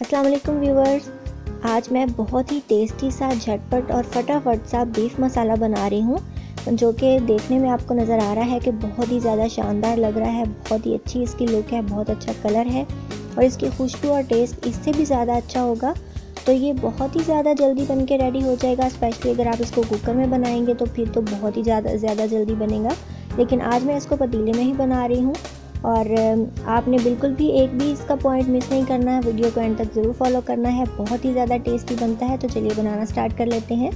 अस्सलाम वालेकुम व्यूवर्स। आज मैं बहुत ही टेस्टी सा झटपट और फटाफट सा बीफ मसाला बना रही हूँ, जो कि देखने में आपको नज़र आ रहा है कि बहुत ही ज़्यादा शानदार लग रहा है। बहुत ही अच्छी इसकी लुक है, बहुत अच्छा कलर है और इसकी खुशबू और टेस्ट इससे भी ज़्यादा अच्छा होगा। तो ये बहुत ही ज़्यादा जल्दी बन के रेडी हो जाएगा। स्पेशली अगर आप इसको कुकर में बनाएंगे तो फिर तो बहुत ही ज़्यादा जल्दी बनेगा, लेकिन आज मैं इसको पतीले में ही बना रही हूँ। और आपने बिल्कुल भी एक भी इसका पॉइंट मिस नहीं करना है, वीडियो को एंड तक ज़रूर फॉलो करना है। बहुत ही ज़्यादा टेस्टी बनता है। तो चलिए बनाना स्टार्ट कर लेते हैं।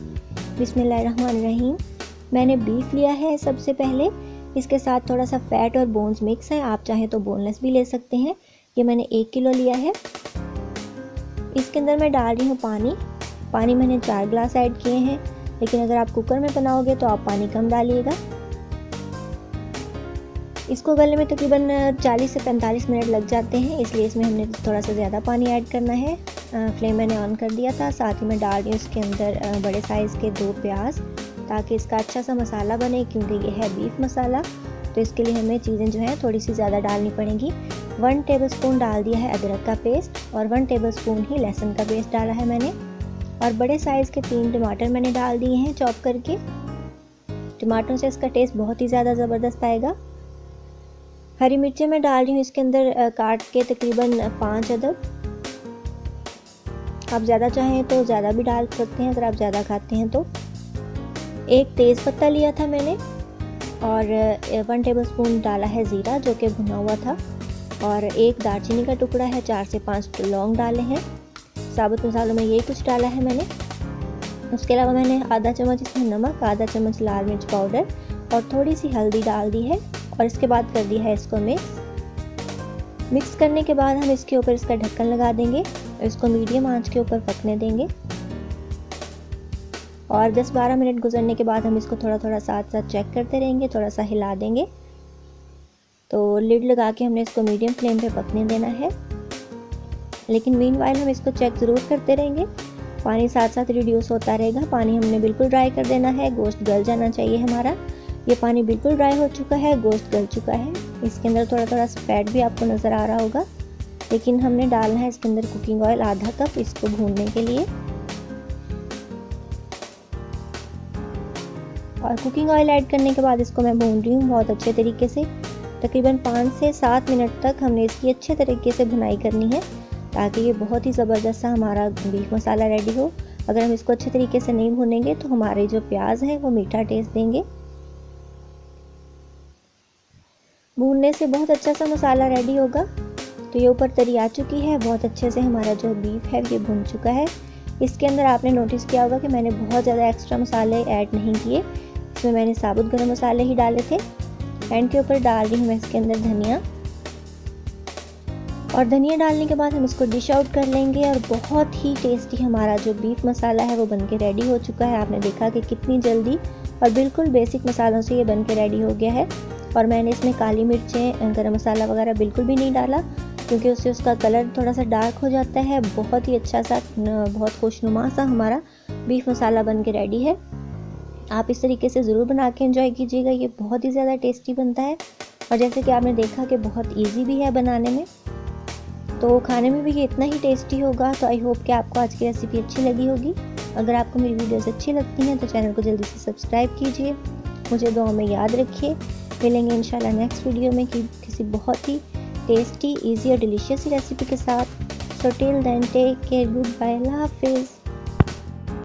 बिस्मिल्लाहिर्रहमानिर्रहीम। मैंने बीफ लिया है सबसे पहले, इसके साथ थोड़ा सा फ़ैट और बोन्स मिक्स है। आप चाहें तो बोनलेस भी ले सकते हैं। ये मैंने 1 किलो लिया है। इसके अंदर मैं डाल रही हूँ पानी मैंने 4 ग्लास ऐड किए हैं, लेकिन अगर आप कुकर में बनाओगे तो आप पानी कम डालिएगा। इसको गलने में तकरीबन 40 से 45 मिनट लग जाते हैं, इसलिए इसमें हमने थोड़ा सा ज़्यादा पानी ऐड करना है। फ्लेम मैंने ऑन कर दिया था। साथ ही मैं डाल रही हूँ इसके अंदर बड़े साइज़ के 2 प्याज, ताकि इसका अच्छा सा मसाला बने, क्योंकि ये है बीफ मसाला। तो इसके लिए हमें चीज़ें जो हैं थोड़ी सी ज़्यादा डालनी पड़ेंगी। 1 टेबलस्पून डाल दिया है अदरक का पेस्ट और 1 टेबलस्पून ही लहसुन का पेस्ट डाला है मैंने। और बड़े साइज़ के 3 टमाटर मैंने डाल दिए हैं चॉप करके। टमाटरों से इसका टेस्ट बहुत ही ज़्यादा ज़बरदस्त आएगा। हरी मिर्चें मैं डाल रही हूँ इसके अंदर काट के तकरीबन 5 अदद। आप ज़्यादा चाहें तो ज़्यादा भी डाल सकते हैं, अगर आप ज़्यादा खाते हैं तो। 1 तेज़ पत्ता लिया था मैंने और 1 टेबलस्पून डाला है ज़ीरा, जो कि भुना हुआ था। और 1 दालचीनी का टुकड़ा है, 4 से 5 लौंग डाले हैं। साबुत मसालों में यही कुछ डाला है मैंने। उसके अलावा मैंने आधा चम्मच इसमें नमक, आधा चम्मच लाल मिर्च पाउडर और थोड़ी सी हल्दी डाल दी है। और इसके बाद कर दिया है इसको मिक्स करने के बाद हम इसके ऊपर इसका ढक्कन लगा देंगे। इसको मीडियम आंच के ऊपर पकने देंगे और 10-12 मिनट गुजरने के बाद हम इसको थोड़ा थोड़ा साथ साथ चेक करते रहेंगे, थोड़ा सा हिला देंगे। तो लिड लगा के हमने इसको मीडियम फ्लेम पे पकने देना है, लेकिन मीनवाइल हम इसको चेक ज़रूर करते रहेंगे। पानी साथ साथ रिड्यूस होता रहेगा। पानी हमने बिल्कुल ड्राई कर देना है, गोश्त गल जाना चाहिए हमारा। ये पानी बिल्कुल ड्राई हो चुका है, गोश्त गल चुका है। इसके अंदर थोड़ा थोड़ा फैट भी आपको नज़र आ रहा होगा, लेकिन हमने डालना है इसके अंदर कुकिंग ऑयल आधा कप इसको भूनने के लिए। और कुकिंग ऑयल ऐड करने के बाद इसको मैं भून रही हूँ बहुत अच्छे तरीके से। तकरीबन 5 से 7 मिनट तक हमने इसकी अच्छे तरीके से भुनाई करनी है, ताकि ये बहुत ही ज़बरदस्त सा हमारा बीफ मसाला रेडी हो। अगर हम इसको अच्छे तरीके से नहीं भूनेंगे तो हमारे जो प्याज हैं वो मीठा टेस्ट देंगे। भूनने से बहुत अच्छा सा मसाला रेडी होगा। तो ये ऊपर तरी आ चुकी है, बहुत अच्छे से हमारा जो बीफ है ये भुन चुका है। इसके अंदर आपने नोटिस किया होगा कि मैंने बहुत ज़्यादा एक्स्ट्रा मसाले ऐड नहीं किए, इसमें मैंने साबुत गरम मसाले ही डाले थे। एंड के ऊपर डाल रही हूँ मैं इसके अंदर धनिया, और धनिया डालने के बाद हम इसको डिश आउट कर लेंगे। और बहुत ही टेस्टी हमारा जो बीफ मसाला है वो बनके रेडी हो चुका है। आपने देखा कि कितनी जल्दी और बिल्कुल बेसिक मसालों से ये बनके रेडी हो गया है। और मैंने इसमें काली मिर्चें, गरम मसाला वगैरह बिल्कुल भी नहीं डाला, क्योंकि उससे उसका कलर थोड़ा सा डार्क हो जाता है। बहुत ही अच्छा सा, बहुत खुशनुमा सा हमारा बीफ मसाला बन के रेडी है। आप इस तरीके से ज़रूर बना के एंजॉय कीजिएगा, ये बहुत ही ज़्यादा टेस्टी बनता है। और जैसे कि आपने देखा कि बहुत ईजी भी है बनाने में, तो खाने में भी ये इतना ही टेस्टी होगा। तो आई होप कि आपको आज की रेसिपी अच्छी लगी होगी। अगर आपको मेरी वीडियोस अच्छी लगती हैं तो चैनल को जल्दी से सब्सक्राइब कीजिए। मुझे दुआ में याद रखिए। मिलेंगे इंशाल्लाह नेक्स्ट वीडियो में किसी बहुत ही टेस्टी, इजी और डिलीशियस रेसिपी के साथ। So till then take care, good bye, अल्लाह हाफिज़।